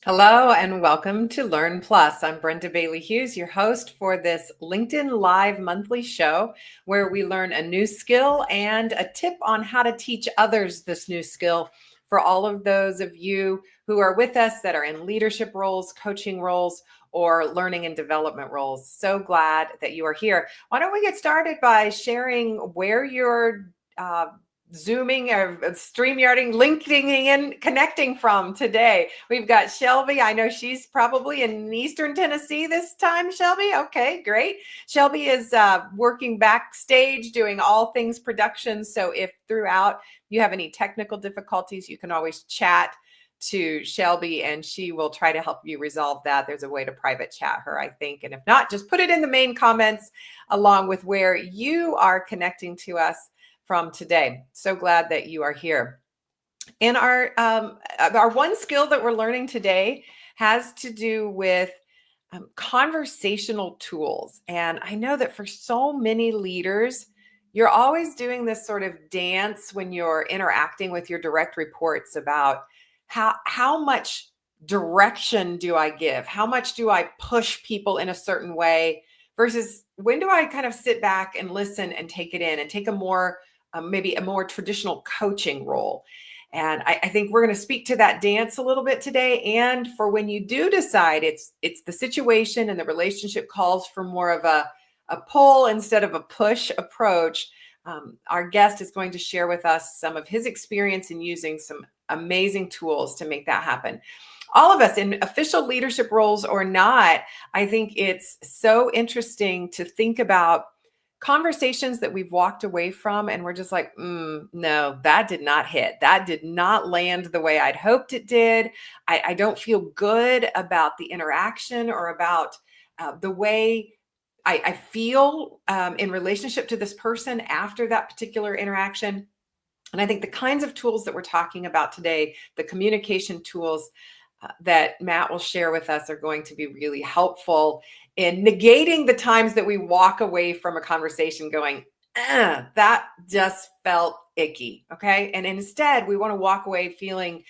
Hello and welcome to Learn Plus. I'm Brenda Bailey Hughes, your host for this LinkedIn Live monthly show where we learn a new skill and a tip on how to teach others this new skill for all of those of you who are with us that are in leadership roles, coaching roles, or learning and development roles. So glad that you are here. Why don't we get started by sharing where you're Zooming or StreamYarding, linking in, connecting from today. We've got Shelby. I know she's probably in Eastern Tennessee this time, Shelby. Okay, great. Shelby is working backstage doing all things production. So if throughout you have any technical difficulties, you can always chat to Shelby and she will try to help you resolve that. There's a way to private chat her, I think. And if not, just put it in the main comments along with where you are connecting to us from today. So glad that you are here. And our one skill that we're learning today has to do with conversational tools. And I know that for so many leaders, you're always doing this sort of dance when you're interacting with your direct reports about how much direction do I give? How much do I push people in a certain way versus when do I kind of sit back and listen and take it in and take a more maybe a more traditional coaching role. And I think we're going to speak to that dance a little bit today. And for when you do decide it's the situation and the relationship calls for more of a pull instead of a push approach, our guest is going to share with us some of his experience in using some amazing tools to make that happen. All of us in official leadership roles or not, I think it's so interesting to think about conversations that we've walked away from and we're just like, no, that did not hit. That did not land the way I'd hoped it did. I don't feel good about the interaction or about the way I feel in relationship to this person after that particular interaction. And I think the kinds of tools that we're talking about today, the communication tools that Matt will share with us, are going to be really helpful in negating the times that we walk away from a conversation going, that just felt icky. Okay. And instead, we want to walk away feeling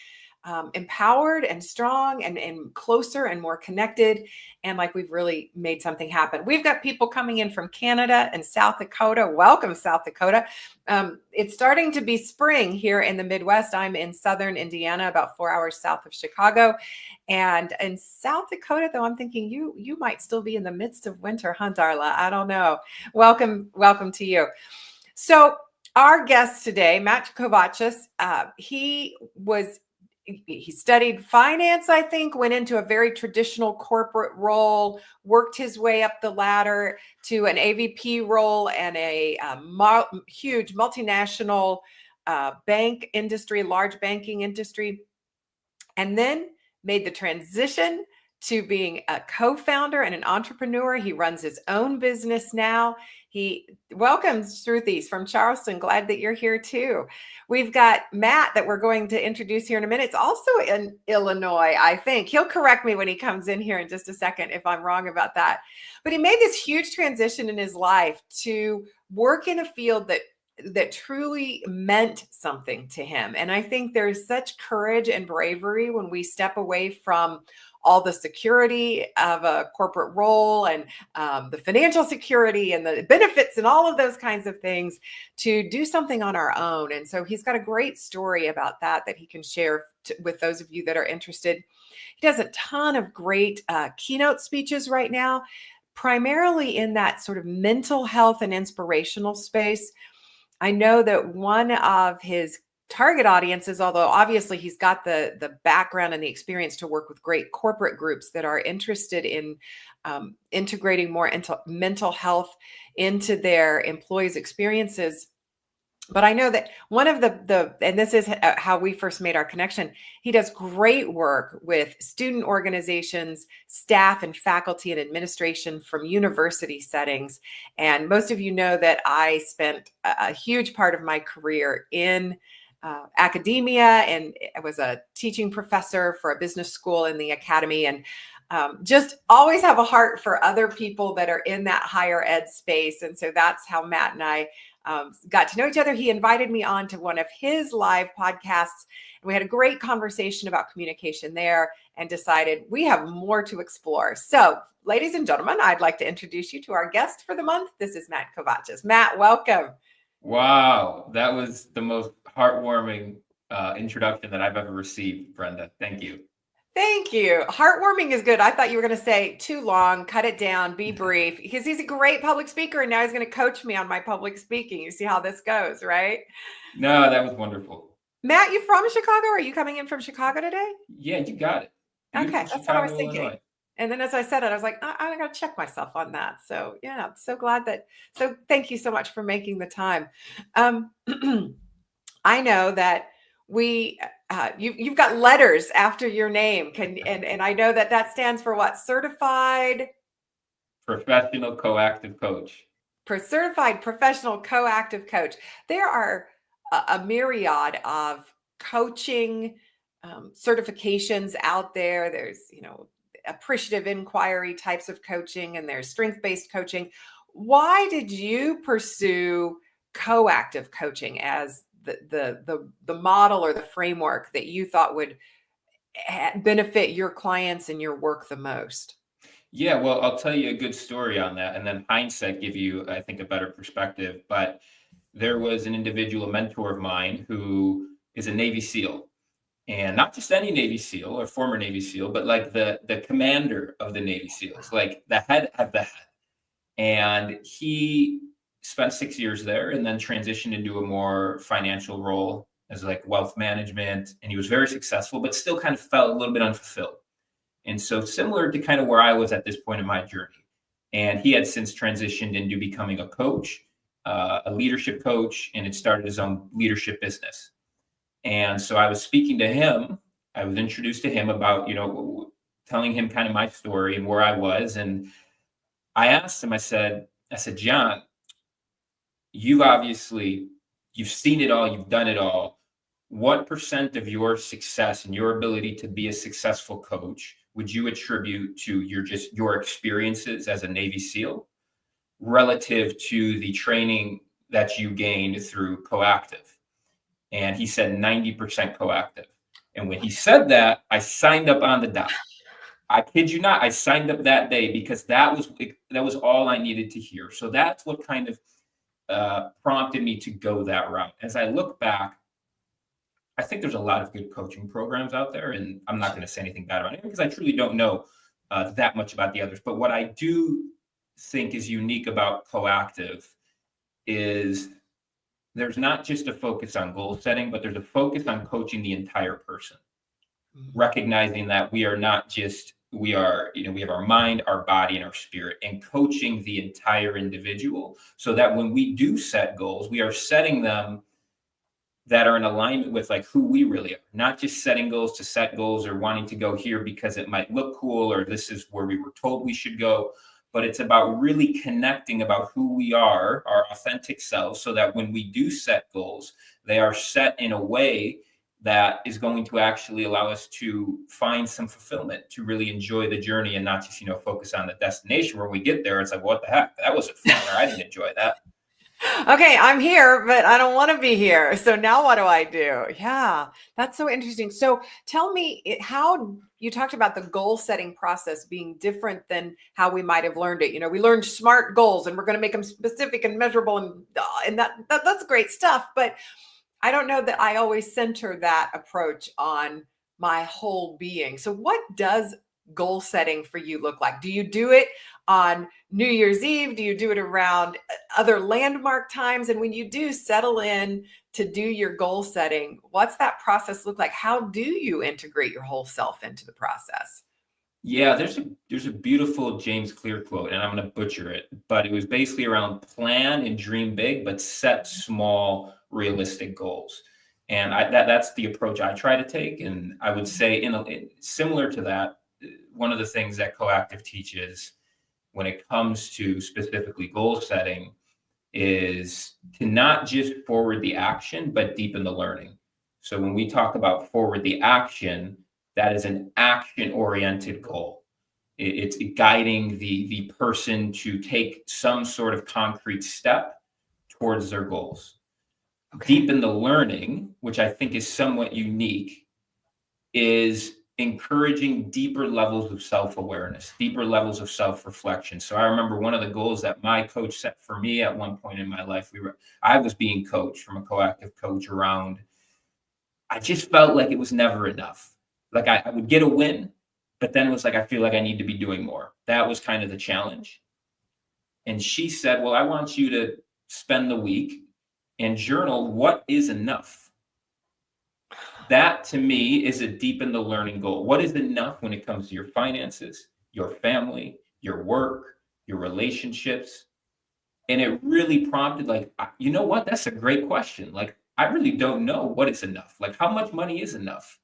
empowered and strong and closer and more connected, and like we've really made something happen. We've got people coming in from Canada and South Dakota. Welcome, South Dakota. It's starting to be spring here in the Midwest. I'm in southern Indiana, about 4 hours south of Chicago. And in South Dakota, though, I'm thinking you might still be in the midst of winter, huh, Darla? I don't know. Welcome to you. So our guest today, Matt Kovatchis, he studied finance, I think, went into a very traditional corporate role, worked his way up the ladder to an AVP role and a huge multinational bank industry, large banking industry, and then made the transition to being a co-founder and an entrepreneur. He runs his own business now. He welcomes Shrutis from Charleston. Glad that you're here too. We've got Matt that we're going to introduce here in a minute. It's also in Illinois, I think. He'll correct me when he comes in here in just a second if I'm wrong about that. But he made this huge transition in his life to work in a field that truly meant something to him. And I think there's such courage and bravery when we step away from all the security of a corporate role and the financial security and the benefits and all of those kinds of things to do something on our own. And so he's got a great story about that he can share with those of you that are interested. He does a ton of great keynote speeches right now, primarily in that sort of mental health and inspirational space. I know that one of his target audiences, although obviously he's got the background and the experience to work with great corporate groups that are interested in integrating more into mental health into their employees' experiences. But I know that one of and this is how we first made our connection, he does great work with student organizations, staff and faculty and administration from university settings. And most of you know that I spent a huge part of my career in academia, and I was a teaching professor for a business school in the academy, and just always have a heart for other people that are in that higher ed space. And so that's how Matt and I got to know each other. He invited me on to one of his live podcasts, and we had a great conversation about communication there and decided we have more to explore. So, ladies and gentlemen, I'd like to introduce you to our guest for the month. This is Matt Kovatchis. Matt, welcome. Wow, that was the most heartwarming introduction that I've ever received, Brenda. Thank you. Thank you. Heartwarming is good. I thought you were going to say too long, cut it down, be brief, because he's a great public speaker, and now he's going to coach me on my public speaking. You see how this goes, right? No, that was wonderful. Matt, you from Chicago? Are you coming in from Chicago today? Yeah, you got it. Beautiful Okay, that's what I was Chicago, thinking. Illinois. And then as I said it, I was like, I got to check myself on that. So yeah, I'm so glad that. So thank you so much for making the time. I know that you've got letters after your name. And I know that stands for what? Certified Professional coactive coach. Certified professional coactive coach. There are a myriad of coaching certifications out there. There's, appreciative inquiry types of coaching, and there's strength-based coaching. Why did you pursue coactive coaching as the model or the framework that you thought would benefit your clients and your work the most? Yeah, well, I'll tell you a good story on that, and then hindsight give you, I think, a better perspective. But there was an individual, a mentor of mine, who is a Navy SEAL, and not just any Navy SEAL or former Navy SEAL, but like the commander of the Navy SEALs, like the head of the head. And he spent 6 years there and then transitioned into a more financial role as like wealth management. And he was very successful, but still kind of felt a little bit unfulfilled. And so similar to kind of where I was at this point in my journey. And he had since transitioned into becoming a coach, a leadership coach, and had started his own leadership business. And so I was speaking to him. I was introduced to him about, telling him kind of my story and where I was. And I asked him, I said, John, you've seen it all, you've done it all. What percent of your success and your ability to be a successful coach would you attribute to your experiences as a Navy SEAL relative to the training that you gained through Coactive? And he said 90% Coactive. And when he said that, I signed up on the dot. I kid you not, I signed up that day because that was all I needed to hear. So that's what kind of prompted me to go that route. As I look back, I think there's a lot of good coaching programs out there, and I'm not going to say anything bad about it because I truly don't know that much about the others. But what I do think is unique about Coactive is there's not just a focus on goal setting, but there's a focus on coaching the entire person, recognizing that we are not just, we have our mind, our body, and our spirit, and coaching the entire individual so that when we do set goals, we are setting them that are in alignment with like who we really are, not just setting goals to set goals or wanting to go here because it might look cool or this is where we were told we should go. But it's about really connecting about who we are, our authentic selves, so that when we do set goals, they are set in a way that is going to actually allow us to find some fulfillment, to really enjoy the journey and not just, focus on the destination. When we get there, it's like, what the heck? That wasn't fun, or I didn't enjoy that. Okay, I'm here, but I don't want to be here. So now what do I do? Yeah, that's so interesting. So tell me how you talked about the goal setting process being different than how we might have learned it. We learned SMART goals and we're going to make them specific and measurable and that's great stuff. But I don't know that I always center that approach on my whole being. So what does goal setting for you look like? Do you do it on New Year's Eve? Do you do it around other landmark times? And when you do settle in to do your goal setting, what's that process look like? How do you integrate your whole self into the process? Yeah, there's a beautiful James Clear quote, and I'm going to butcher it, but it was basically around plan and dream big, but set small, realistic goals. And that's the approach I try to take. And I would say, similar to that, one of the things that Coactive teaches when it comes to specifically goal setting is to not just forward the action, but deepen the learning. So when we talk about forward the action, that is an action-oriented goal. It's guiding the person to take some sort of concrete step towards their goals. Okay. Deep in the learning, which I think is somewhat unique, is encouraging deeper levels of self-awareness, deeper levels of self-reflection. So I remember one of the goals that my coach set for me at one point in my life, I was being coached from a coactive coach around, I just felt like it was never enough. Like I would get a win, but then it was like, I feel like I need to be doing more. That was kind of the challenge. And she said, well, I want you to spend the week and journal what is enough. That to me is a deepen the learning goal. What is enough when it comes to your finances, your family, your work, your relationships? And it really prompted, like, you know what? That's a great question. Like, I really don't know what is enough. Like, how much money is enough?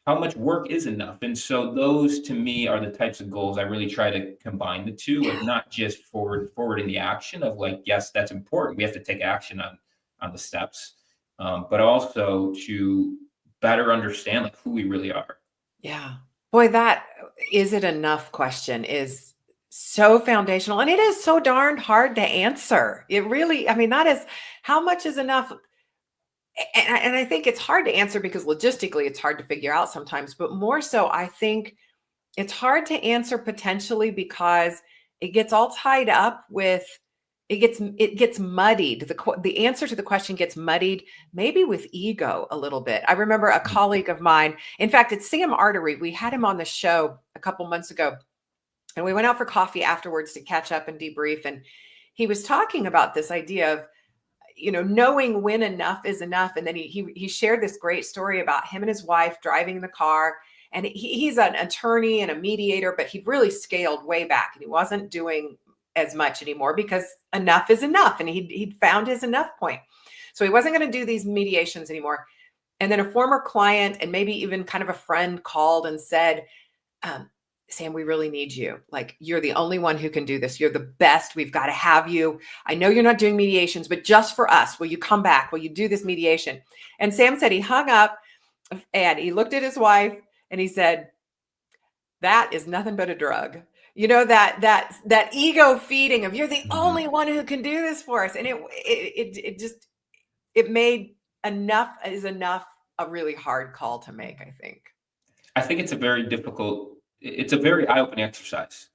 How much work is enough? And so those to me are the types of goals I really try to combine the two of not just forward in the action of like, yes, that's important. We have to take action on the steps, but also to better understand like who we really are. Yeah. Boy, that is it enough question is so foundational and it is so darned hard to answer. It really, I mean, that is how much is enough. And I think it's hard to answer because logistically it's hard to figure out sometimes, but more so, I think it's hard to answer potentially because it gets all tied up with it gets muddied. The answer to the question gets muddied, maybe with ego a little bit. I remember a colleague of mine, in fact, it's Sam Artery. We had him on the show a couple months ago, and we went out for coffee afterwards to catch up and debrief. And he was talking about this idea of knowing when enough is enough. And then he shared this great story about him and his wife driving in the car. And he's an attorney and a mediator, but he'd really scaled way back and he wasn't doing as much anymore because enough is enough. And he'd found his enough point. So he wasn't going to do these mediations anymore. And then a former client and maybe even kind of a friend called and said, Sam, we really need you. Like, you're the only one who can do this. You're the best. We've got to have you. I know you're not doing mediations, but just for us, will you come back? Will you do this mediation? And Sam said he hung up and he looked at his wife and he said, that is nothing but a drug. That ego feeding of you're the only one who can do this for us. And it made enough is enough a really hard call to make, I think. I think it's a very eye-opening exercise.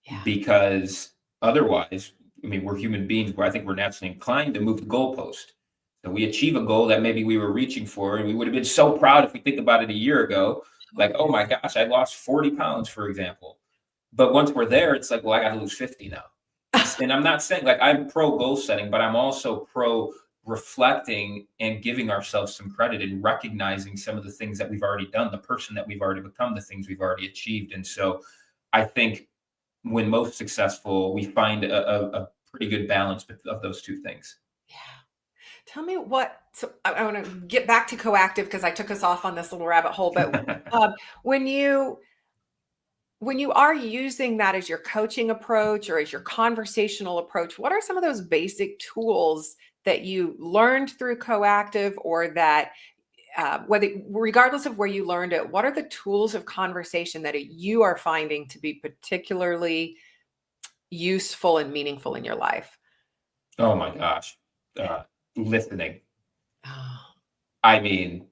Yeah. Because otherwise, I mean, we're human beings where I think we're naturally inclined to move the goalpost. So we achieve a goal that maybe we were reaching for, and we would have been so proud if we think about it a year ago, like, oh my gosh, I lost 40 pounds, for example. But once we're there, it's like, well, I got to lose 50 now. And I'm not saying like I'm pro goal setting, but I'm also pro reflecting and giving ourselves some credit and recognizing some of the things that we've already done, the person that we've already become, the things we've already achieved. And so I think when most successful, we find a pretty good balance of those two things. Yeah. Tell me so I want to get back to Coactive because I took us off on this little rabbit hole, but when you are using that as your coaching approach or as your conversational approach, what are some of those basic tools that you learned through Coactive or that regardless of where you learned it, what are the tools of conversation that you are finding to be particularly useful and meaningful in your life? Oh my gosh. Listening. Oh. I mean,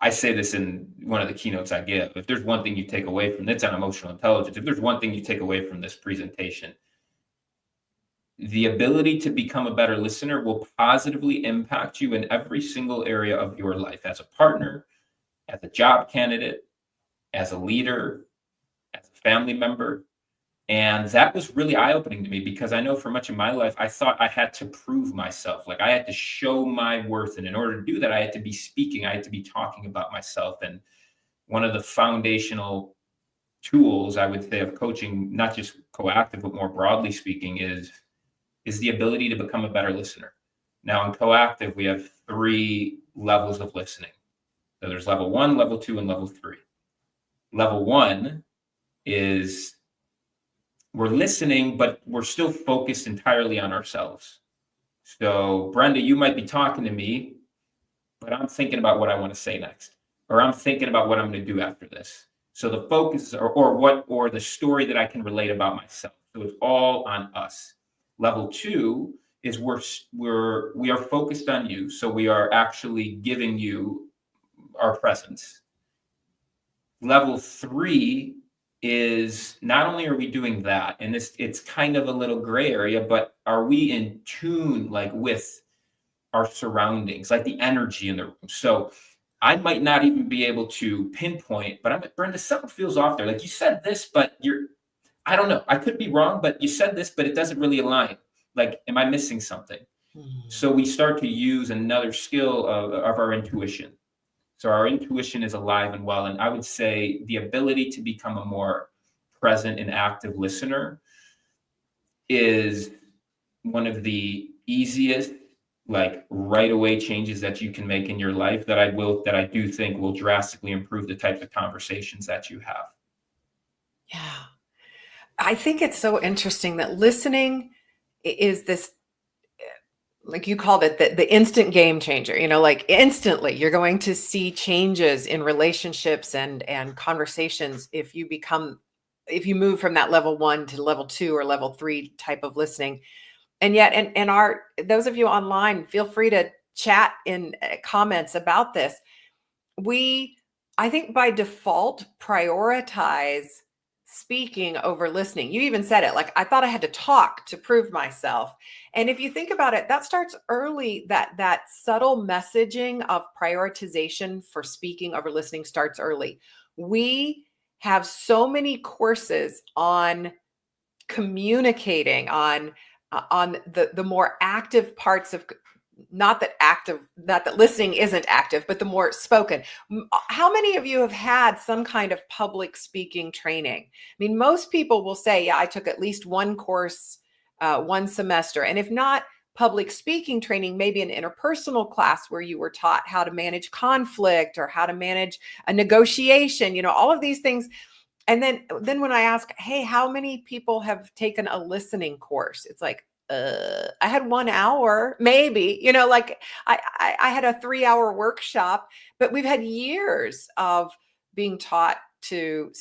I say this in one of the keynotes I give. If there's one thing you take away from this on emotional intelligence, if there's one thing you take away from this presentation, the ability to become a better listener will positively impact you in every single area of your life as a partner, as a job candidate, as a leader, as a family member. And that was really eye-opening to me because I know for much of my life, I thought I had to prove myself. Like I had to show my worth. And in order to do that, I had to be speaking. I had to be talking about myself. And one of the foundational tools I would say of coaching, not just Coactive, but more broadly speaking, is the ability to become a better listener. Now in Coactive, we have 3 levels of listening. So there's level 1, level 2, and level 3. Level 1 is we're listening, but we're still focused entirely on ourselves. So Brenda, you might be talking to me, but I'm thinking about what I want to say next, or I'm thinking about what I'm going to do after this. So the focus or the story that I can relate about myself. So it's all on us. Level 2 is we are focused on you. So we are actually giving you our presence. Level 3 is not only are we doing that, and it's kind of a little gray area, but are we in tune like with our surroundings, like the energy in the room? So I might not even be able to pinpoint, but I'm like, Brenda, something feels off there. Like you said this, but I don't know. I could be wrong, but you said this, but it doesn't really align. Like, am I missing something? So we start to use another skill of our intuition. So our intuition is alive and well. And I would say the ability to become a more present and active listener is one of the easiest, like right away changes that you can make in your life that I do think will drastically improve the types of conversations that you have. Yeah. I think it's so interesting that listening is this, like you called it, the instant game changer. Like instantly you're going to see changes in relationships and conversations if you move from that level 1 to level 2 or level 3 type of listening. And yet, and those of you online, feel free to chat in comments about this. I think by default, prioritize speaking over listening. You even said it, like, I thought I had to talk to prove myself. And if you think about it, that starts early. That subtle messaging of prioritization for speaking over listening starts early. We have so many courses on communicating, on the more active parts of, not that listening isn't active, but the more spoken. How many of you have had some kind of public speaking training? I mean, most people will say, yeah, I took at least one course, one semester. And if not public speaking training, maybe an interpersonal class where you were taught how to manage conflict or how to manage a negotiation, all of these things. And then when I ask, hey, how many people have taken a listening course? It's like, I had 1 hour, maybe, like I had a 3-hour workshop, but we've had years of being taught to,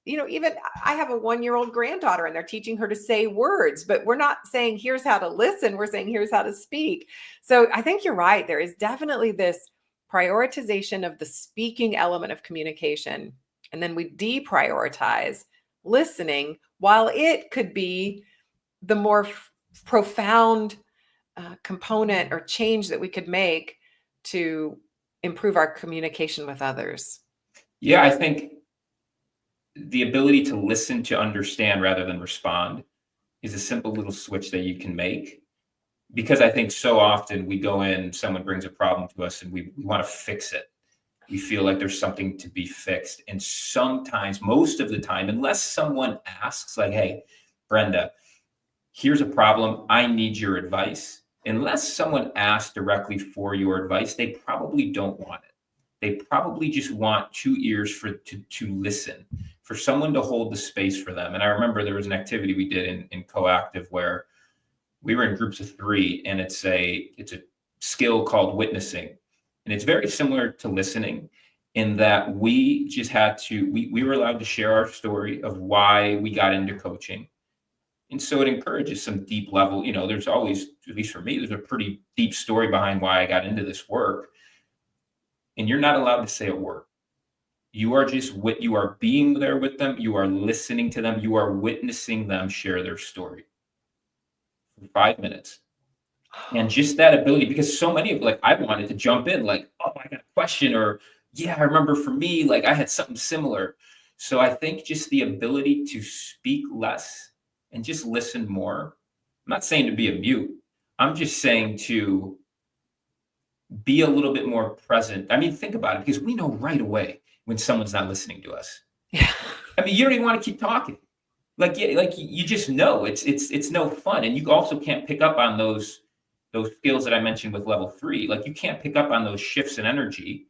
even I have a 1-year-old granddaughter and they're teaching her to say words, but we're not saying here's how to listen. We're saying here's how to speak. So I think you're right. There is definitely this prioritization of the speaking element of communication. And then we deprioritize listening, while it could be the more profound component or change that we could make to improve our communication with others. Yeah, I think the ability to listen to understand rather than respond is a simple little switch that you can make. Because I think so often we go in, someone brings a problem to us and we want to fix it. We feel like there's something to be fixed. And sometimes, most of the time, unless someone asks like, hey, Brenda, here's a problem, I need your advice. Unless someone asks directly for your advice, they probably don't want it. They probably just want 2 ears to listen, for someone to hold the space for them. And I remember there was an activity we did in Coactive where we were in groups of 3, and it's a skill called witnessing. And it's very similar to listening in that we just had to, we were allowed to share our story of why we got into coaching. And so it encourages some deep level, there's always, at least for me, there's a pretty deep story behind why I got into this work. And you're not allowed to say a word. You are being there with them. You are listening to them. You are witnessing them share their story for 5 minutes. And just that ability, because so many of I wanted to jump in like, oh, I got a question, or yeah, I remember for me, like I had something similar. So I think just the ability to speak less and just listen more. I'm not saying to be a mute. I'm just saying to be a little bit more present. I mean, think about it, because we know right away when someone's not listening to us. Yeah. I mean, you don't even want to keep talking. You just know it's no fun. And you also can't pick up on those skills that I mentioned with level 3. Like you can't pick up on those shifts in energy,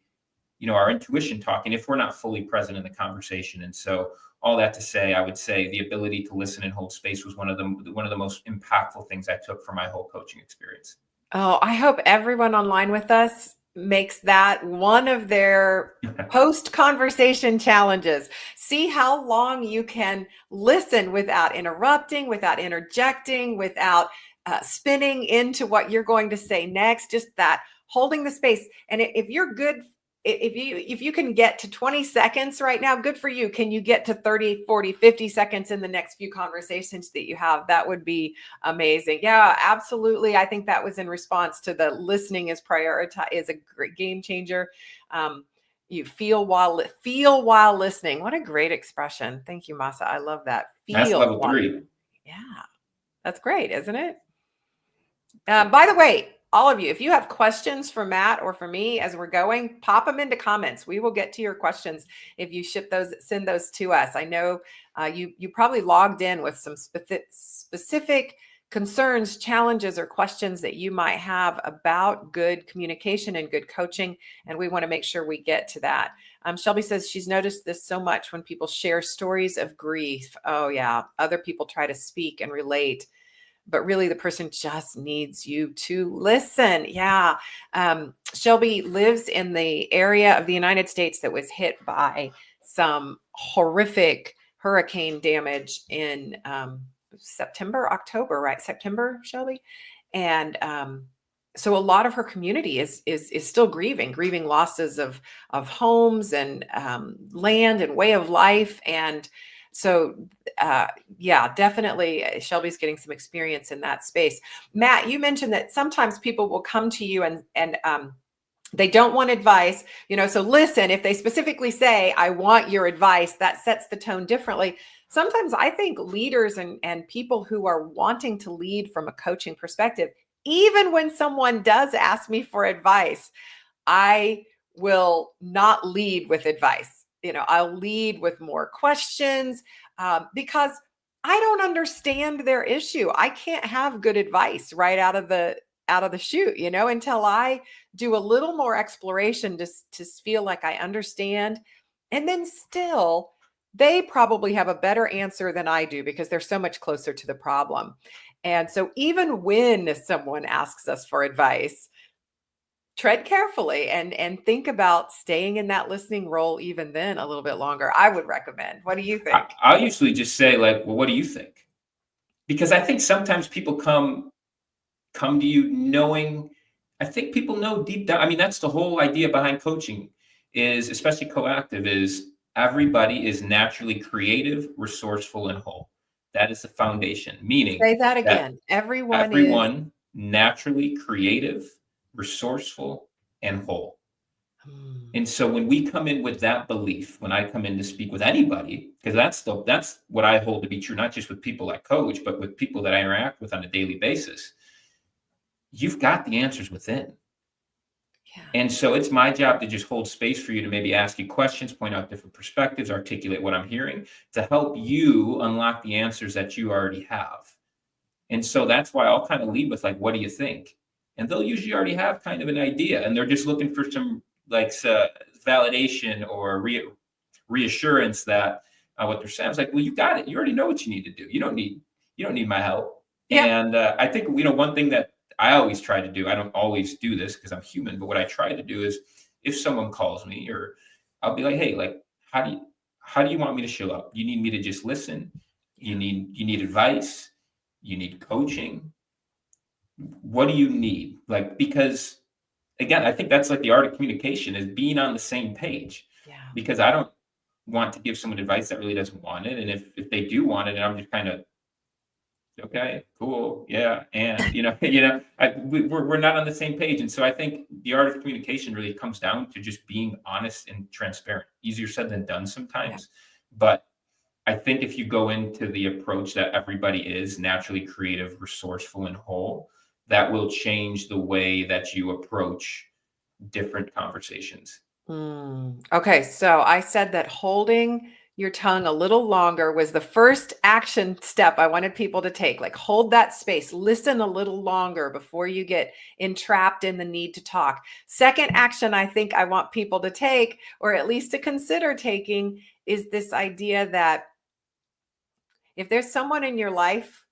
our intuition talking, if we're not fully present in the conversation. And so all that to say, I would say the ability to listen and hold space was one of the most impactful things I took from my whole coaching experience. Oh, I hope everyone online with us makes that one of their post-conversation challenges. See how long you can listen without interrupting, without interjecting, without spinning into what you're going to say next, just that holding the space. And if you're good, if you can get to 20 seconds right now, good for you. Can you get to 30, 40, 50 seconds in the next few conversations that you have? That would be amazing. Yeah, absolutely. I think that was in response to the listening is a great game changer. You feel while listening. What a great expression. Thank you, Masa. I love that. That's Feel level while. 3. Yeah, that's great, isn't it? By the way, all of you, if you have questions for Matt or for me as we're going, pop them into comments. We will get to your questions if you send those to us. I know you probably logged in with some specific concerns, challenges, or questions that you might have about good communication and good coaching, and we want to make sure we get to that. Shelby says she's noticed this so much when people share stories of grief. Oh yeah, other people try to speak and relate, but really the person just needs you to listen. Yeah. Shelby lives in the area of the United States that was hit by some horrific hurricane damage in September, October, right? September, Shelby. And so a lot of her community is still grieving losses of homes and land and way of life. And so yeah, definitely Shelby's getting some experience in that space. Matt, you mentioned that sometimes people will come to you and they don't want advice, so listen, if they specifically say, I want your advice, that sets the tone differently. Sometimes I think leaders and people who are wanting to lead from a coaching perspective, even when someone does ask me for advice, I will not lead with advice. I'll lead with more questions because I don't understand their issue. I can't have good advice right out of the chute, until I do a little more exploration to feel like I understand. And then still, they probably have a better answer than I do because they're so much closer to the problem. And so even when someone asks us for advice, tread carefully and think about staying in that listening role even then a little bit longer. I would recommend. What do you think? I'll usually just say, like, well, what do you think? Because I think sometimes people come to you knowing, I think people know deep down. I mean, that's the whole idea behind coaching, is especially Coactive, is everybody is naturally creative, resourceful, and whole. That is the foundation, meaning Say that that again. Everyone is. everyone naturally creative, resourceful, and whole. And so when we come in with that belief, when I come in to speak with anybody, because that's what I hold to be true, not just with people I coach, but with people that I interact with on a daily basis, you've got the answers within. Yeah. And so it's my job to just hold space for you to maybe ask you questions, point out different perspectives, articulate what I'm hearing to help you unlock the answers that you already have. And so that's why I'll kind of lead with, like, what do you think? And they'll usually already have kind of an idea, and they're just looking for some, like, validation or reassurance that what they're saying is like, well, you got it. You already know what you need to do. You don't need my help. Yeah. And I think, one thing that I always try to do, I don't always do this because I'm human, but what I try to do is, if someone calls me, or I'll be like, hey, like, how do you want me to show up? You need me to just listen? You need advice? You need coaching? What do you need? Like, because again, I think that's like the art of communication, is being on the same page. Yeah. Because I don't want to give someone advice that really doesn't want it. And if they do want it, and I'm just kind of, okay, cool, yeah, and we're not on the same page. And so I think the art of communication really comes down to just being honest and transparent. Easier said than done sometimes, but I think if you go into the approach that everybody is naturally creative, resourceful, and whole, that will change the way that you approach different conversations. Okay, so I said that holding your tongue a little longer was the first action step I wanted people to take. Like, hold that space, listen a little longer before you get entrapped in the need to talk. Second action I think I want people to take, or at least to consider taking, is this idea that if there's someone in your life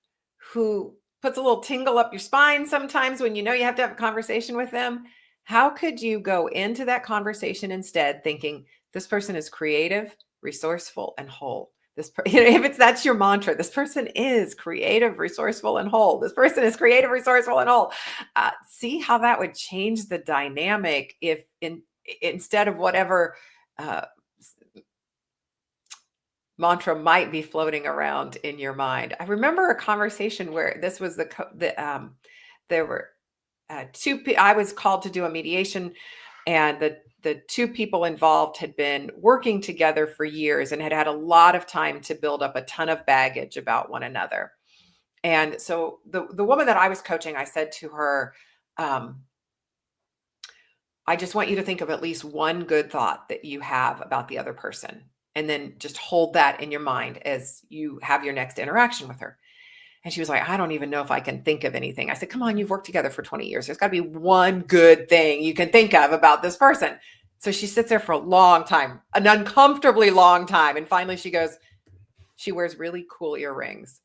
who puts a little tingle up your spine sometimes when you know you have to have a conversation with them, how could you go into that conversation instead thinking, this person is creative, resourceful, and whole? if that's your mantra, this person is creative, resourceful, and whole. This person is creative, resourceful, and whole. See how that would change the dynamic if instead of whatever uh, mantra might be floating around in your mind. I remember a conversation where this was there were I was called to do a mediation, and the two people involved had been working together for years and had had a lot of time to build up a ton of baggage about one another. And so the woman that I was coaching, I said to her, I just want you to think of at least one good thought that you have about the other person, and then just hold that in your mind as you have your next interaction with her. And she was like, I don't even know if I can think of anything. I said, come on, you've worked together for 20 years. There's got to be one good thing you can think of about this person. So she sits there for a long time, an uncomfortably long time. And finally she goes, she wears really cool earrings.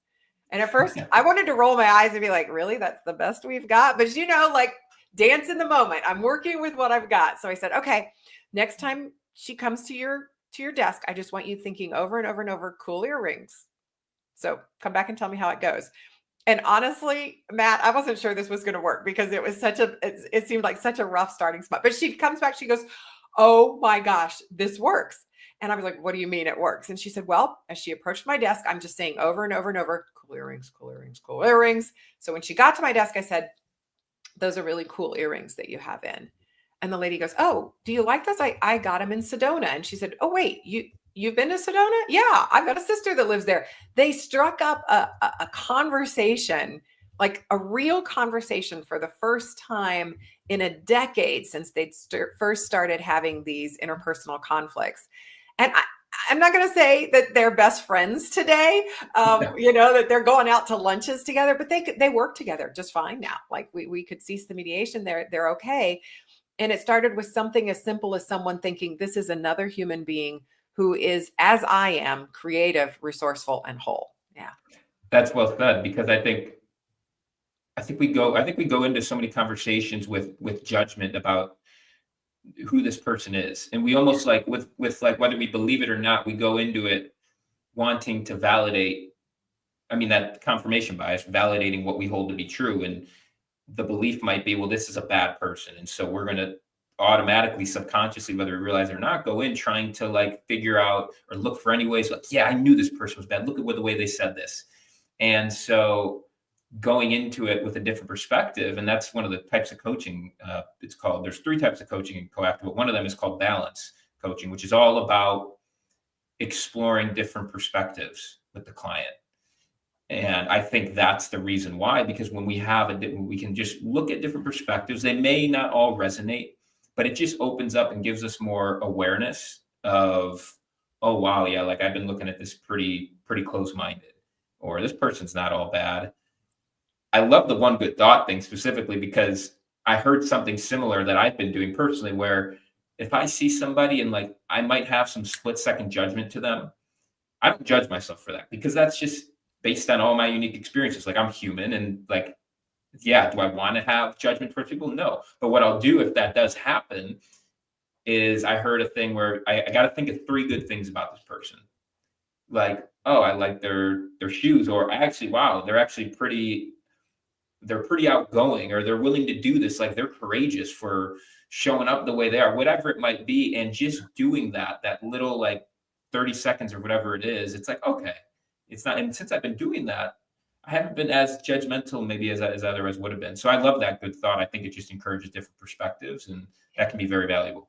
And at first I wanted to roll my eyes and be like, really? That's the best we've got? But like, dance in the moment. I'm working with what I've got. So I said, okay, next time she comes to your desk, I just want you thinking over and over and over, cool earrings. So come back and tell me how it goes. And honestly, Matt, I wasn't sure this was going to work because it was it seemed like such a rough starting spot. But she comes back, she goes, oh my gosh, this works. And I was like, what do you mean it works? And she said, well, as she approached my desk, I'm just saying over and over and over, cool earrings, cool earrings, cool earrings. So when she got to my desk, I said, those are really cool earrings that you have in. And the lady goes, oh, do you like those? I got them in Sedona. And she said, oh, wait, you've been to Sedona? Yeah, I've got a sister that lives there. They struck up a conversation, like a real conversation for the first time in a decade since they'd first started having these interpersonal conflicts. And I'm not going to say that they're best friends today, that they're going out to lunches together, but they work together just fine now. Like we could cease the mediation. They're okay. And it started with something as simple as someone thinking, this is another human being who is, as I am, creative, resourceful, and whole. Yeah. That's well said, because I think we go into so many conversations with judgment about who this person is. And we almost like with like, whether we believe it or not, we go into it wanting to validate, that confirmation bias, validating what we hold to be true. And the belief might be, well, this is a bad person. And so we're going to automatically, subconsciously, whether we realize it or not, go in trying to like figure out or look for any ways like, yeah, I knew this person was bad. Look at the way they said this. And so going into it with a different perspective, and that's one of the types of coaching. There's 3 types of coaching in Coactive, but one of them is called balance coaching, which is all about exploring different perspectives with the client. And I think that's the reason why, because when we can just look at different perspectives. They may not all resonate, but it just opens up and gives us more awareness of, oh, wow, yeah, like I've been looking at this pretty close-minded, or this person's not all bad. I love the one good thought thing specifically because I heard something similar that I've been doing personally, where if I see somebody and like I might have some split-second judgment to them, I don't judge myself for that, because that's just based on all my unique experiences. Like, I'm human, and like, yeah, do I want to have judgment for people? No. But what I'll do if that does happen is, I heard a thing where I got to think of 3 good things about this person. Like, oh, I like their shoes, or actually, wow, they're pretty outgoing, or they're willing to do this. Like, they're courageous for showing up the way they are, whatever it might be. And just doing that little like 30 seconds or whatever it is, it's like, okay, it's not. And since I've been doing that, I haven't been as judgmental maybe as otherwise would have been. So I love that good thought. I think it just encourages different perspectives, and that can be very valuable.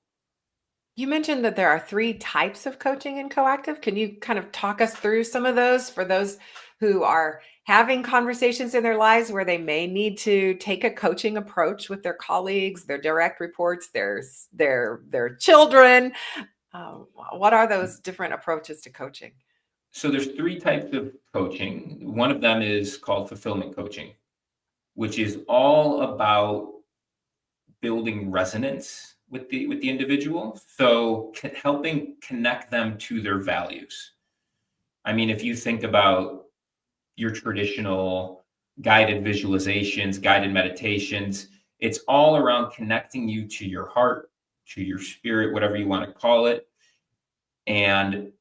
You mentioned that there are 3 types of coaching in Coactive. Can you kind of talk us through some of those for those who are having conversations in their lives where they may need to take a coaching approach with their colleagues, their direct reports, their children? What are those different approaches to coaching? So there's 3 types of coaching. One of them is called fulfillment coaching, which is all about building resonance with the individual. So helping connect them to their values. If you think about your traditional guided visualizations, guided meditations, it's all around connecting you to your heart, to your spirit, whatever you want to call it, and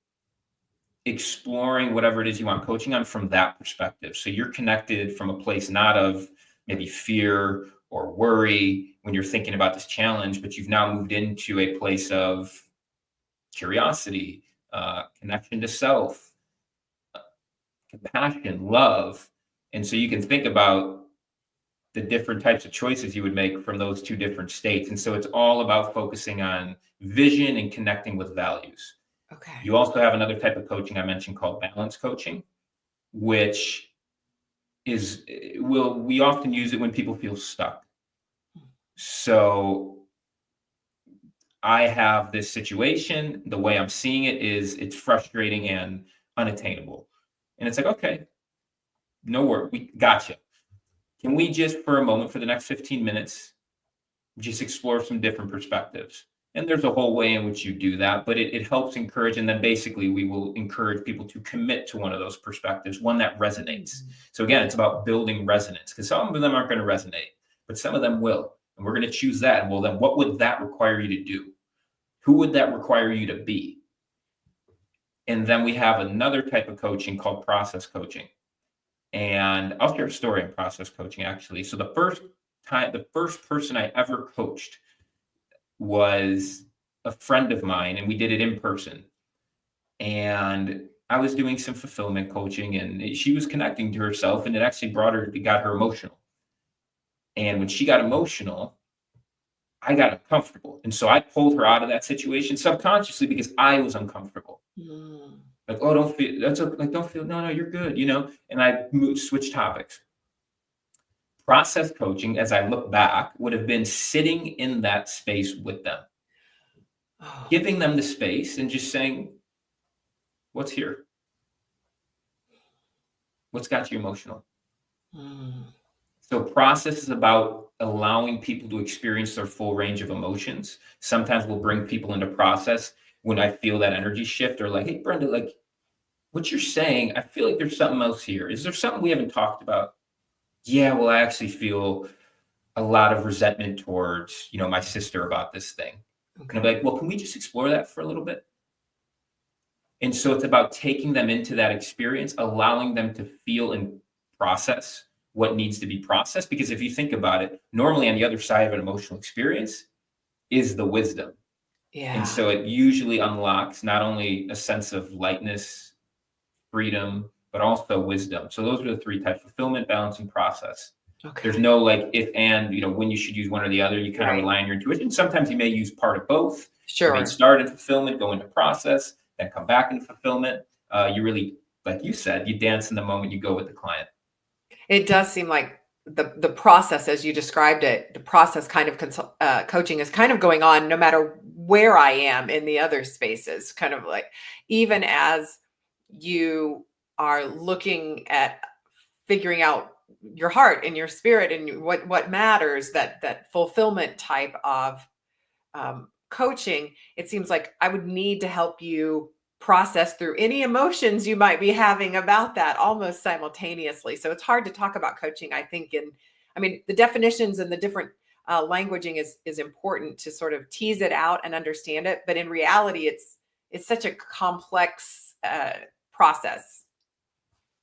exploring whatever it is you want coaching on from that perspective. So you're connected from a place not of maybe fear or worry when you're thinking about this challenge, but you've now moved into a place of curiosity, connection to self, compassion, love. And so you can think about the different types of choices you would make from those two different states. And so it's all about focusing on vision and connecting with values. Okay. You also have another type of coaching I mentioned called balance coaching, which is, we often use it when people feel stuck. So I have this situation, the way I'm seeing it is it's frustrating and unattainable. And it's like, okay, no worry, we gotcha. Can we just for a moment, for the next 15 minutes, just explore some different perspectives? And there's a whole way in which you do that, but it helps encourage. And then basically we will encourage people to commit to one of those perspectives, one that resonates. So again, it's about building resonance, because some of them aren't going to resonate, but some of them will. And we're going to choose that. Well, then what would that require you to do? Who would that require you to be? And then we have another type of coaching called process coaching. And I'll share a story on process coaching, actually. So the first person I ever coached was a friend of mine, and we did it in person. And I was doing some fulfillment coaching, and she was connecting to herself, and it actually got her emotional. And when she got emotional, I got uncomfortable. And so I pulled her out of that situation subconsciously because I was uncomfortable. Like, oh, don't feel, don't feel, no, you're good, and I switch topics. Process coaching, as I look back, would have been sitting in that space with them, giving them the space and just saying, what's here? What's got you emotional? So process is about allowing people to experience their full range of emotions. Sometimes we'll bring people into process when I feel that energy shift, or like, hey, Brenda, like what you're saying, I feel like there's something else here. Is there something we haven't talked about? Yeah, well, I actually feel a lot of resentment towards, my sister about this thing. Okay. And I'll be like, well, can we just explore that for a little bit? And so it's about taking them into that experience, allowing them to feel and process what needs to be processed. Because if you think about it, normally on the other side of an emotional experience is the wisdom. Yeah. And so it usually unlocks not only a sense of lightness, freedom, but also wisdom. So those are the three types: fulfillment, balance, and process. Okay. There's no like if and, when you should use one or the other. You kind of rely on your intuition. Sometimes you may use part of both. Sure. You may start in fulfillment, go into process, then come back into fulfillment. You really, like you said, you dance in the moment you go with the client. It does seem like the process, as you described it, the process kind of coaching is kind of going on no matter where I am in the other spaces, kind of like even as you are looking at figuring out your heart and your spirit and what matters, that fulfillment type of coaching. It seems like I would need to help you process through any emotions you might be having about that almost simultaneously. So it's hard to talk about coaching, I think. And I mean, the definitions and the different languaging is important to sort of tease it out and understand it. But in reality, it's such a complex process.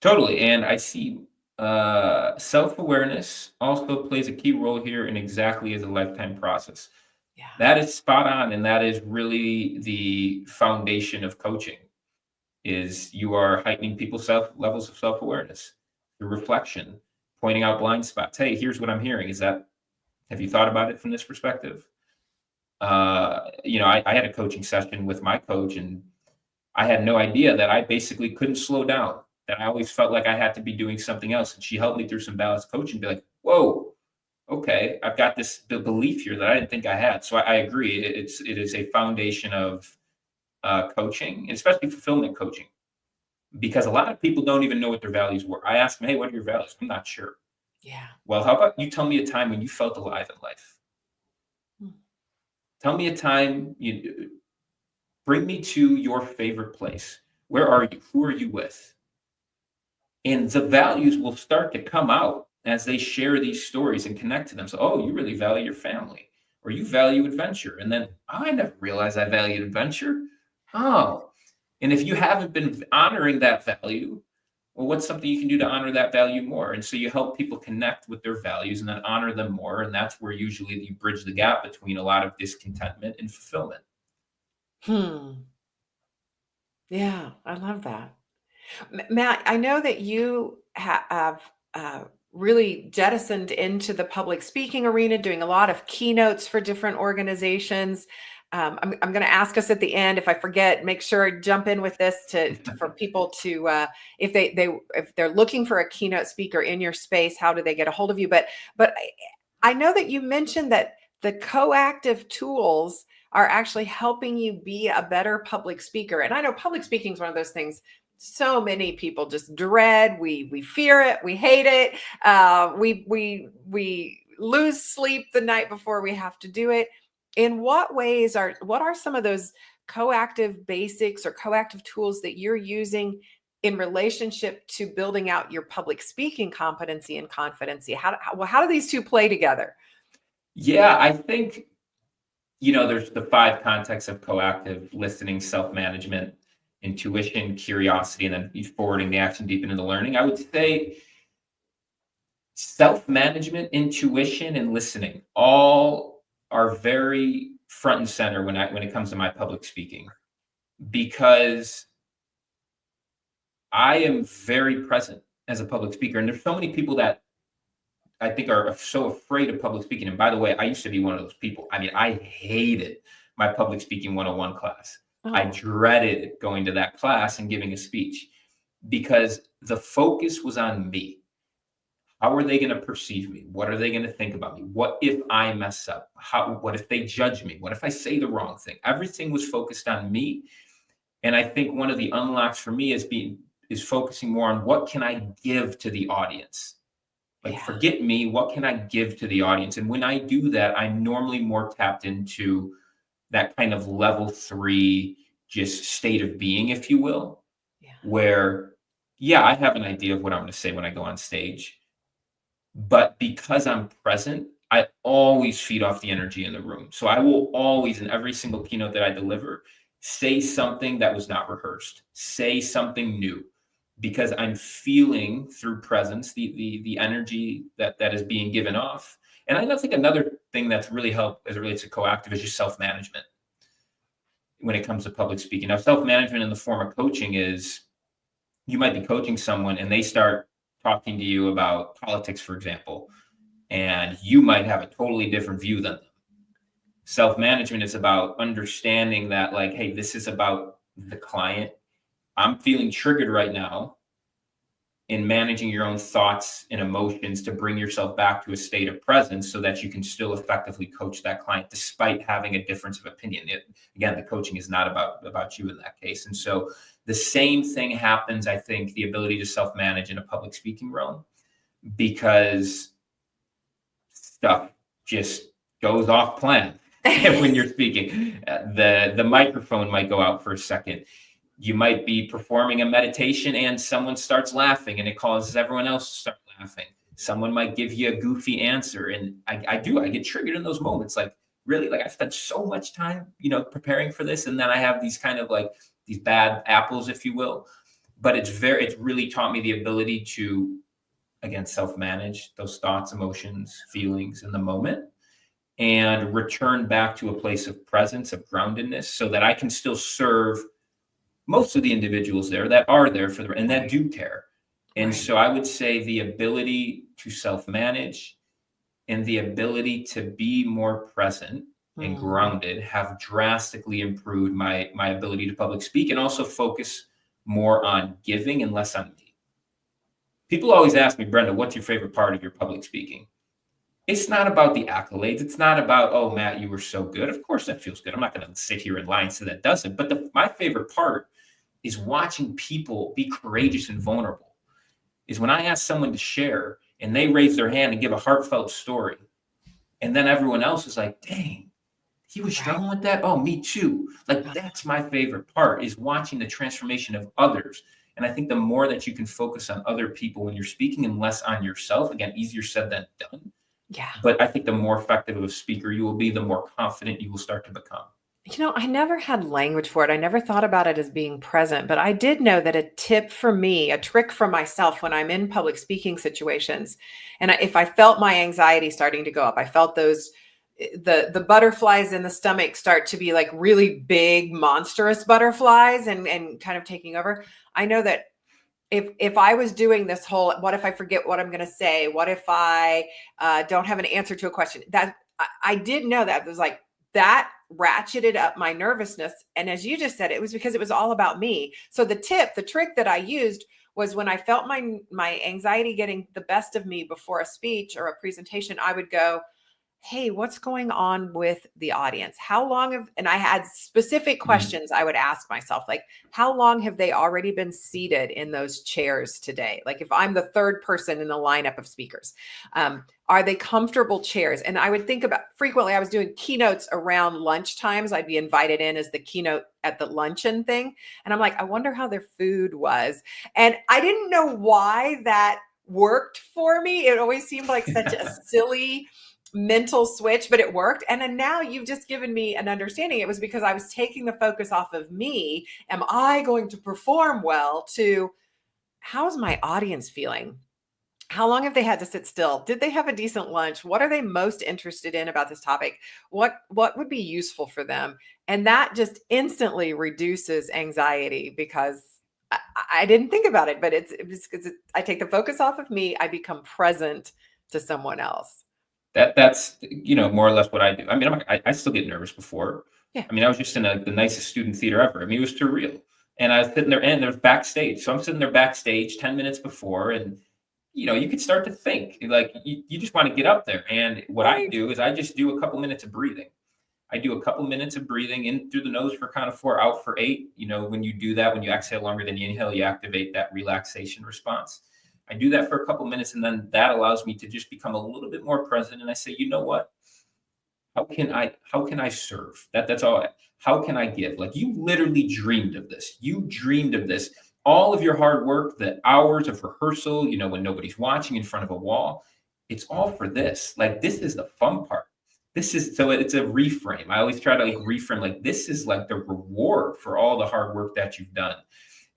Totally. And I see self-awareness also plays a key role here, in exactly as a lifetime process. Yeah. That is spot on. And that is really the foundation of coaching, is you are heightening people's levels of self-awareness through reflection, pointing out blind spots. Hey, here's what I'm hearing. Have you thought about it from this perspective? I had a coaching session with my coach, and I had no idea that I basically couldn't slow down, that I always felt like I had to be doing something else. And she helped me through some balanced coaching and be like, whoa, okay, I've got this belief here that I didn't think I had. So I agree. It is a foundation of coaching, and especially fulfillment coaching, because a lot of people don't even know what their values were. I asked them, hey, what are your values? I'm not sure. Yeah. Well, how about you tell me a time when you felt alive in life? Tell me a time, bring me to your favorite place. Where are you? Who are you with? And the values will start to come out as they share these stories and connect to them. So, oh, you really value your family, or you value adventure. And then, oh, I never realized I valued adventure. Oh, And if you haven't been honoring that value, well, what's something you can do to honor that value more? And so you help people connect with their values and then honor them more. And that's where usually you bridge the gap between a lot of discontentment and fulfillment. Yeah, I love that. Matt, I know that you have really jettisoned into the public speaking arena, doing a lot of keynotes for different organizations. I'm going to ask us at the end, if I forget, make sure I jump in with this for people to, if they're looking for a keynote speaker in your space, how do they get a hold of you? But I know that you mentioned that the Coactive tools are actually helping you be a better public speaker. And I know public speaking is one of those things so many people just dread. We fear it. We hate it. We lose sleep the night before we have to do it. In what are some of those Coactive basics or Coactive tools that you're using in relationship to building out your public speaking competency and confidence? How do these two play together? Yeah, I think, there's the 5 contexts of coactive: listening, self-management, intuition, curiosity, and then forwarding the action deep into the learning. I would say self-management, intuition, and listening all are very front and center when it comes to my public speaking, because I am very present as a public speaker. And there's so many people that I think are so afraid of public speaking. And by the way, I used to be one of those people. I mean, I hated my public speaking 101 class. I dreaded going to that class and giving a speech because the focus was on me. How are they going to perceive me? What are they going to think about me? What if I mess up? What if they judge me? What if I say the wrong thing? Everything was focused on me. And I think one of the unlocks for me is focusing more on what can I give to the audience? Forget me, what can I give to the audience? And when I do that, I'm normally more tapped into that kind of level 3, just state of being, if you will, where, I have an idea of what I'm going to say when I go on stage. But because I'm present, I always feed off the energy in the room. So I will always, in every single keynote that I deliver, say something that was not rehearsed, say something new, because I'm feeling through presence the energy that is being given off. And I think another thing that's really helped as it relates to coactive is just self-management when it comes to public speaking. Now, self-management in the form of coaching is, you might be coaching someone and they start talking to you about politics, for example, and you might have a totally different view than them. Self-management is about understanding that, like, hey, this is about the client. I'm feeling triggered right now, in managing your own thoughts and emotions to bring yourself back to a state of presence so that you can still effectively coach that client despite having a difference of opinion. Again, the coaching is not about you in that case. And so the same thing happens, I think, the ability to self-manage in a public speaking realm, because stuff just goes off plan when you're speaking. The microphone might go out for a second. You might be performing a meditation and someone starts laughing and it causes everyone else to start laughing. Someone might give you a goofy answer. And I get triggered in those moments. Like, really, I spent so much time, preparing for this. And then I have these kind of these bad apples, if you will. But it's really taught me the ability to, again, self-manage those thoughts, emotions, feelings in the moment, and return back to a place of presence, of groundedness, so that I can still serve most of the individuals there that are there and that do care. And so I would say the ability to self-manage and the ability to be more present and grounded have drastically improved my ability to public speak, and also focus more on giving and less on me. People always ask me, Brenda, what's your favorite part of your public speaking? It's not about the accolades. It's not about, oh, Matt, you were so good. Of course that feels good. I'm not going to sit here and lie and say that doesn't. But my favorite part is watching people be courageous and vulnerable. Is when I ask someone to share and they raise their hand and give a heartfelt story. And then everyone else is like, dang, he was struggling with that? Oh, me too. That's my favorite part, is watching the transformation of others. And I think the more that you can focus on other people when you're speaking and less on yourself, again, easier said than done. Yeah. But I think the more effective of a speaker you will be, the more confident you will start to become. I never had language for it. I never thought about it as being present, but I did know that a tip for me, a trick for myself when I'm in public speaking situations, and if I felt my anxiety starting to go up, I felt those the butterflies in the stomach start to be like really big, monstrous butterflies and kind of taking over. I know that if I was doing this whole, what if I forget what I'm going to say? What if I don't have an answer to a question? That I did know that it was like that ratcheted up my nervousness. And as you just said, it was because it was all about me. So the trick that I used was when I felt my anxiety getting the best of me before a speech or a presentation, I would go, hey, what's going on with the audience? And I had specific questions I would ask myself, like, how long have they already been seated in those chairs today? Like, if I'm the third person in the lineup of speakers, are they comfortable chairs? And I would think about frequently, I was doing keynotes around lunch times. I'd be invited in as the keynote at the luncheon thing. And I'm like, I wonder how their food was. And I didn't know why that worked for me. It always seemed like such a silly mental switch, but it worked. And then now you've just given me an understanding. It was because I was taking the focus off of me. Am I going to perform well? To how's my audience feeling? How long have they had to sit still? Did they have a decent lunch? What are they most interested in about this topic? What would be useful for them? And that just instantly reduces anxiety because I didn't think about it, but I take the focus off of me. I become present to someone else. That's more or less what I do. I mean, I still get nervous before. Yeah. I mean, I was just in the nicest student theater ever. I mean, it was surreal. And I was sitting there, and there's backstage. So I'm sitting there backstage 10 minutes before, and you could start to think like you just want to get up there. And what I Right. do is I just do a couple minutes of breathing. I do a couple minutes of breathing in through the nose for kind of 4, out for 8. When you do that, when you exhale longer than you inhale, you activate that relaxation response. I do that for a couple minutes, and then that allows me to just become a little bit more present. And I say, you know what? How can I serve? That's all. How can I give? Like, you literally dreamed of this. You dreamed of this. All of your hard work, the hours of rehearsal, when nobody's watching in front of a wall, it's all for this. Like, this is the fun part. So it's a reframe. I always try to like reframe, like, this is like the reward for all the hard work that you've done.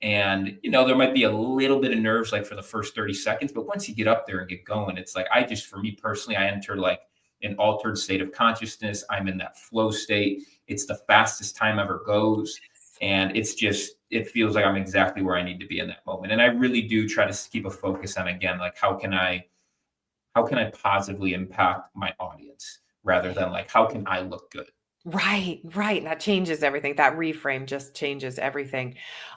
And there might be a little bit of nerves like for the first 30 seconds, but once you get up there and get going, it's like, for me personally, I enter like an altered state of consciousness. I'm in that flow state. It's the fastest time ever goes. And it feels like I'm exactly where I need to be in that moment. And I really do try to keep a focus on, again, like, how can I positively impact my audience rather than like, how can I look good? Right, right. That changes everything. That reframe just changes everything.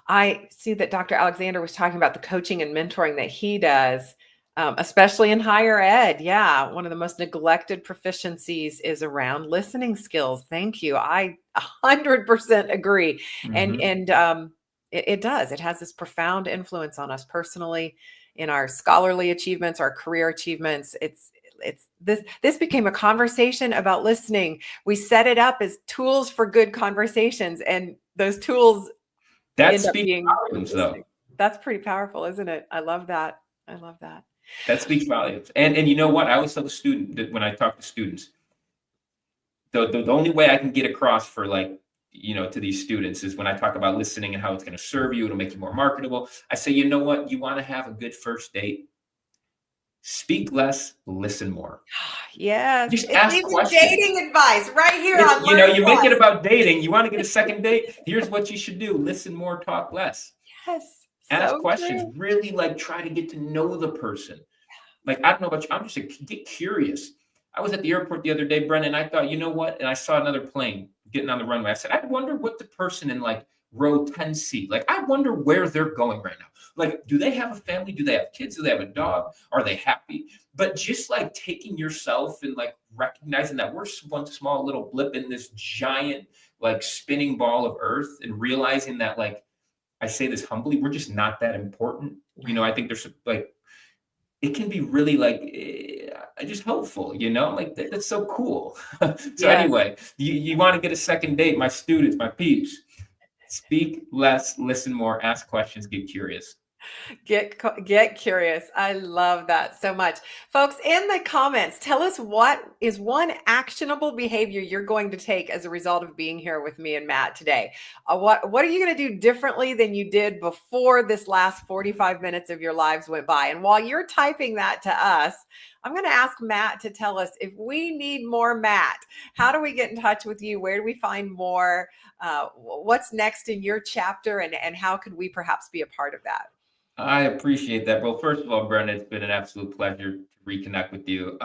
I see that Dr. Alexander was talking about the coaching and mentoring that he does, especially in higher ed. Yeah, one of the most neglected proficiencies is around listening skills. Thank you. I 100% agree. And Mhm. it does. It has this profound influence on us personally in our scholarly achievements, our career achievements. It's this became a conversation about listening. We set it up as tools for good conversations, and those tools That end up speaks being volumes, listening. though. That's pretty powerful, isn't it? I love that. I love that. That speaks volumes. And you know what? I always tell the student that when I talk to students, the only way I can get across for, like, to these students is when I talk about listening and how it's going to serve you, it'll make you more marketable. I say, you know what? You want to have a good first date? Speak less, listen more. Yes, Just it's ask even questions. dating advice right here on Learn You make Plus. it about dating. You want to get a second date? Here's what you should do: listen more, talk less. Yes, Ask so questions. true. Really, like, try to get to know the person. Like, I don't know about you. I'm just like, get curious. I was at the airport the other day, Brendan. I thought, you know what? And I saw another plane getting on the runway. I said, I wonder what the person in like row 10C, like, I wonder where they're going right now. Like, do they have a family? Do they have kids? Do they have a dog? Are they happy? But just like taking yourself and like recognizing that we're one small little blip in this giant, like, spinning ball of earth, and realizing that, like, I say this humbly, we're just not that important. Right. I think there's like, it can be really like, just helpful, like, that's so cool. So Yes. anyway, you want to get a second date, my students, my peeps, speak less, listen more, ask questions, get curious. Get curious. I love that so much. Folks, in the comments, tell us what is one actionable behavior you're going to take as a result of being here with me and Matt today. What are you going to do differently than you did before this last 45 minutes of your lives went by? And while you're typing that to us, I'm going to ask Matt to tell us if we need more Matt. How do we get in touch with you? Where do we find more? What's next in your chapter, and how could we perhaps be a part of that? I appreciate that. Well, first of all, Brenda, it's been an absolute pleasure to reconnect with you.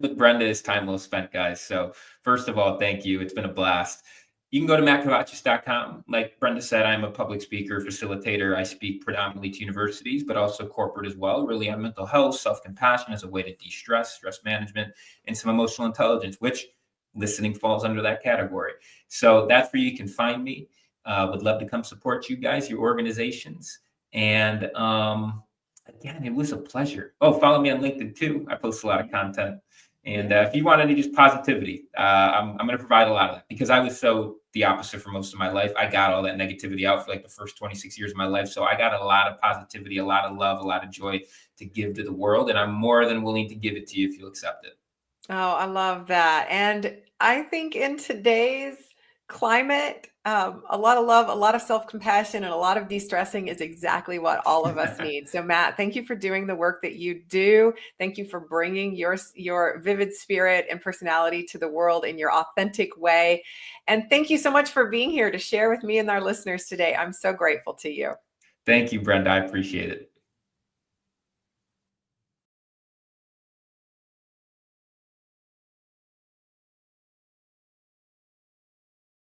With Brenda is time well spent, guys. So first of all, thank you. It's been a blast. You can go to mattkovatchis.com. Like Brenda said, I'm a public speaker, facilitator. I speak predominantly to universities, but also corporate as well, really on mental health, self-compassion as a way to de-stress, stress management, and some emotional intelligence, which listening falls under that category. So that's where you can find me. Would love to come support you guys, your organizations. And again, it was a pleasure. Oh, follow me on LinkedIn too. I post a lot of content. And if you want any just positivity, I'm going to provide a lot of that because I was so the opposite for most of my life. I got all that negativity out for like the first 26 years of my life. So I got a lot of positivity, a lot of love, a lot of joy to give to the world. And I'm more than willing to give it to you if you'll accept it. Oh, I love that. And I think in today's climate, a lot of love, a lot of self-compassion, and a lot of de-stressing is exactly what all of us need. So Matt, thank you for doing the work that you do. Thank you for bringing your vivid spirit and personality to the world in your authentic way. And thank you so much for being here to share with me and our listeners today. I'm so grateful to you. Thank you, Brenda. I appreciate it.